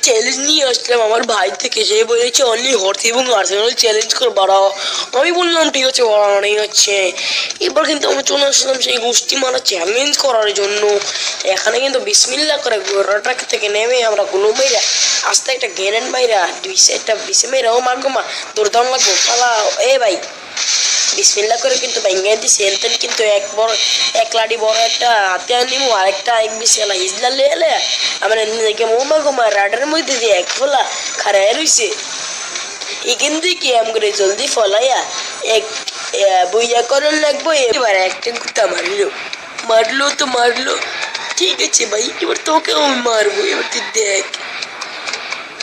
Challenge নিয়ে আসলাম আমার ভাই থেকে। সে বলেছে অনলি হর্স এবং আর্সেনাল চ্যালেঞ্জ করে বাড়াও। আমি বললাম ঠিক আছে বাড়ানোই হচ্ছে। এবার কিন্তু আমি চলে আসলাম সেই গোষ্ঠী মারা চ্যালেঞ্জ করার জন্য। এখানে কিন্তু বিসমিল্লাহ করে গোড়াটাকে থেকে নেমে আমরা কোনো মেয়েরা আস্তে একটা গ্যারেন্ট মাইরা একটা বিসে মেয়েরা ও মাগো দৌড় লাগবো পালা। এ ভাই বিসমিল্লাহ করে কিন্তু ভেঙে দিছি। এনতেন কিন্তু এক লাডি বড় একটা হাতে নিমু আর একটা এক বিশালা হিজলা লেলে আমার নিজেকে মোমা রাডার মধ্যে দিয়ে এক ফোলা খারায় রইছে। এখান থেকে করে জলদি ফলাইয়া এক বইয়া করার লাগবো। এবার একটা গুতা মারলো ঠিক আছে ভাই, এবার তোকেও আমি মারবো। এবার তুই দেখ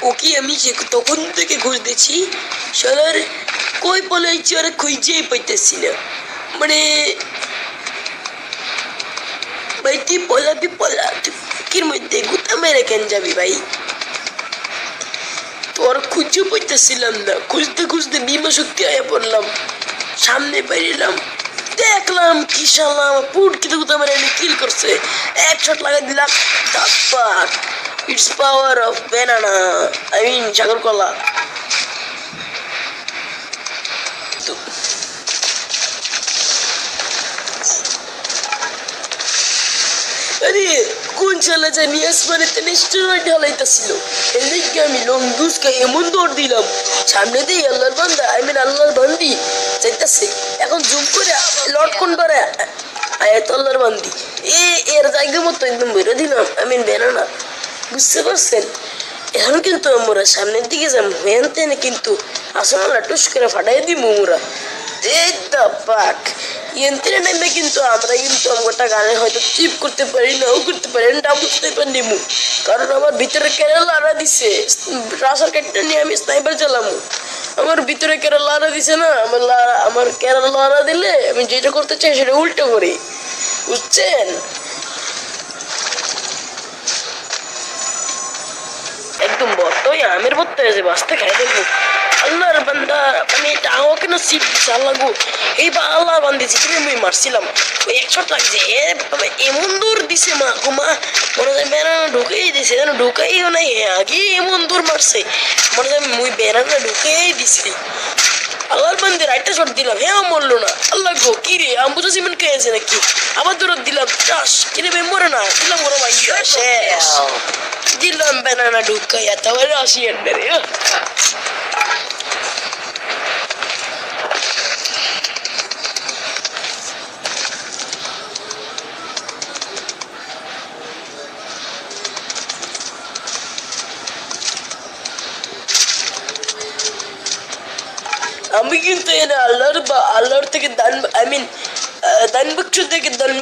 ওকে আমি তখন থেকে খুঁজতেছি শালার কই পলাইছি ওরা খুঁজেই পাইতেছি না। মানে ভাই তুই পলা তুই বুকের মধ্যে গুতা মেরে কেন যাবি ভাই? তোর খুঁজে পাইতেছিলাম না, খুঁজতে বিমা শক্তি আয়া পড়লাম, সামনে বেরিলাম দেখলাম কি শালা আমার পুট কিন্তু গুতা মেরে কিল করছে। এক শট লাগাই দিলাম। It's power of banana, I mean সাগর কলা। আরে কোন চালা জানি আসমানে তো নিশ্চয় ঢালাইতেছিল। এর দিকে আমি লং দুসকে এমন দৌড় দিলাম, সামনে দিয়ে আল্লাহর বান্দা আই মিন আল্লাহর বান্দি চাইতেছে। এখন জুম করে লটকন করে আয়াত আল্লাহর বান্দি এর জায়গা মতো একদম বেরো দিলাম। আই মিন বেনানা, বুঝতে পারছেন? এখন কিন্তু আমরা সামনের দিকে যাম হেন তেনে কিন্তু আসমানটা টুস করে ফাটাই দিব মোরা। এই দা পাক ইন্টারনেট নেমে কিন্তু আমরা কিন্তু একটা গানে হয়তো চিপ করতে পারি নাও করতে পারি না বুঝতে পারি মু, কারণ আমার ভিতরে কেরালা আড়া দিছে। রাসার কেটে নিয়ে আমি স্নাইপার চালামু, আমার ভিতরে কেরালা আড়া দিছে না। আমার কেরালা আড়া দিলে আমি যেটা করতে চাই সেটা উল্টো করি, বুঝছেন? একদম বর্তই আমের বর্ত হয়েছে, বাঁচতে খাই দেখবো। আল্লাহর বান্দা আমি এটা আমাকে না সিট দিচ্ছে আল্লাহ গো। এইবার আল্লাহ বান্দিছি তুমি আমি মারছিলাম ওই এক শট লাগছে এমন দূর দিছে মা গো মা, মনে হয় বেড়ানা ঢুকেই দিছে যেন ঢুকাইও নাই আগে এমন দূর মারছে মনে হয় মুই বেড়ানা ঢুকেই দিছি। আল্লাহর বান্দির একটা শট দিলাম, হ্যাঁ মরলো না। আল্লাহ গো কি রে আম্বুজা সিমেন্ট খেয়েছে নাকি? আবার দূর দিলাম চাষ কিরে বে মরে না দিলাম ওরা ভাই শেষ দিলাম বেড়ানা ঢুকাইয়া তাহলে আসি রে। আমি কিন্তু এনে আল্লাহর থেকে দান আই মিন দান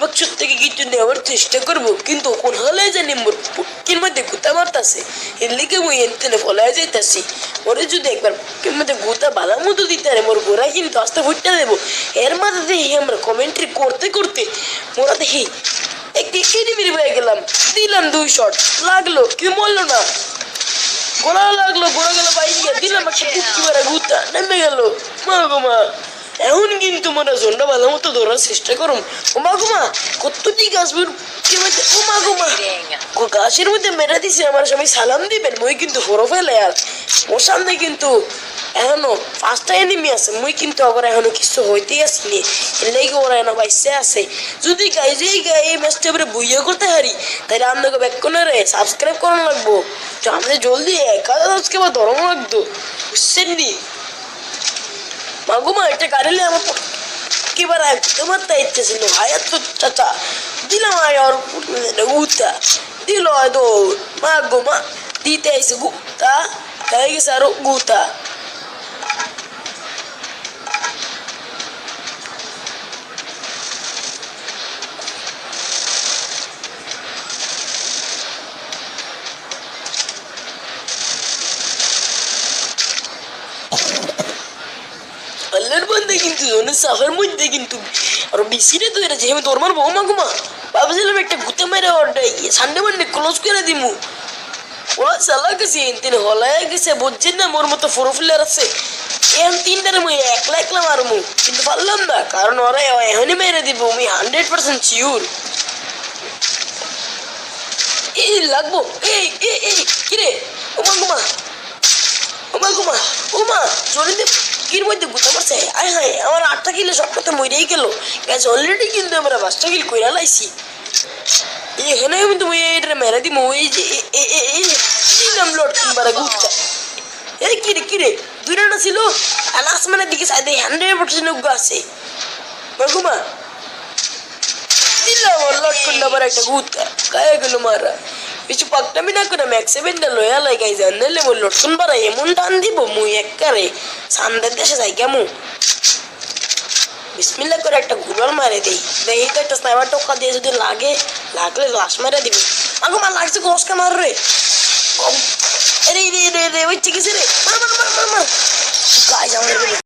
বাক্স থেকে কিছু নেওয়ার চেষ্টা করবো, কিন্তু কোন হলে জানি মোর পুটকির মধ্যে গুতা মারতাছে। এর লিগে মুই এনতেনে ফলায় যাইতাছি। ওরে যদি একবার পুটকির মধ্যে গুতা ভালো মতো দিতে পারে মোর গোড়া কিন্তু আস্তে ফুটটা দেবো। এর মাঝে দেখি আমরা কমেন্ট্রি করতে মোরা দেখি একটি এনিমি হয়ে গেলাম, দিলাম 2 শট লাগলো কিন্তু মরলো না। গোড়া লাগলো গোড়া গেল বাইরে দিলাম একটা পুটকি মারা গুতা নেমে গেল মা গো মা। এখন কিন্তু মোরা জন্ডা ভালো মতো ধরার চেষ্টা করুম। ও মা গো মা কতটি গাছ ও মা গো মা গাছের মধ্যে মেরা দিছে আমার সবাই সালাম দিবেন। মই কিন্তু হরো ফেলে আর ওর সামনে কিন্তু এখনো 5টা এনিমি আছে। মুই কিন্তু আবার এখনো কিছু হইতেই আসিনি, এর লেগে ওরা এখনো বাইসে আছে। যদি এই ম্যাচটা এবারে বইয়া করতে হারি তাহলে আপনাকে ব্যাক করে সাবস্ক্রাইব করানো লাগবো। তো আমাদের জলদি 1000 সাবস্ক্রাইবার ধরানো লাগতো, বুঝছেন নি? মাগুমা এটা গাড়িলে আমার কিবার তোমার তা ইচ্ছে ছিল হায়াত তো চাচা দিলাম আর গুতা দিল দৌড় মা গোমা দিতে আইসে গুতা হয়ে গেছে আরো গুতা। আল্লাহর বান্দা কিন্তু সাফার মধ্যে কিন্তু আরো বেশিটা তো এটা যে আমি তোর মারবো মা গুমা ভাবছিলাম একটা গুতে মেরে ওটাই সানডে মানডে ক্লোজ করে দিমু। ওরা চালা গেছে তিন হলায় গেছে বুঝছেন না মোর মতো প্রোফাইলার আছে এখন 3টার মুই একলা মারমু কিন্তু পারলাম না, কারণ ওরা এখনই মেরে দিব আমি 100% শিওর। এই লাগবো এই কিরে ও মধ্যে গুতা মারছে আয় হায় আমার 8টা কিলো সব কথা মরেই গেল গাছ অলরেডি কিন্তু আমরা 5টা কিল কইরা লাইছি এখানে কিন্তু মুই এটা মেরা দিমু ওই যে এই নাম লড় কিনবার গুতা এই কিরে দুইটা না ছিল আর আসমানের দিকে সাইডে 100% উগ্র আছে বাগুমা দিলাম লট করলে আবার একটা গুতা গায়ে গেল মারা কিছু পাকটামি না করে ম্যাক্স 7টা লয়া লাগাই যান নাহলে মোর লটকন বাড়া এমন টান দিব মুই একবারে সান্দের দেশে যাই কেমন বিসমিল্লাহ করে একটা গুলার মারে দেই দেখি তো একটা স্নাইপার টোকা দিয়ে যদি লাগলে লাশ মারা দিবি আগো মা লাগছে গোসকা মার রে রে ওই চিকিৎসা রে মার গাইজ আমাদের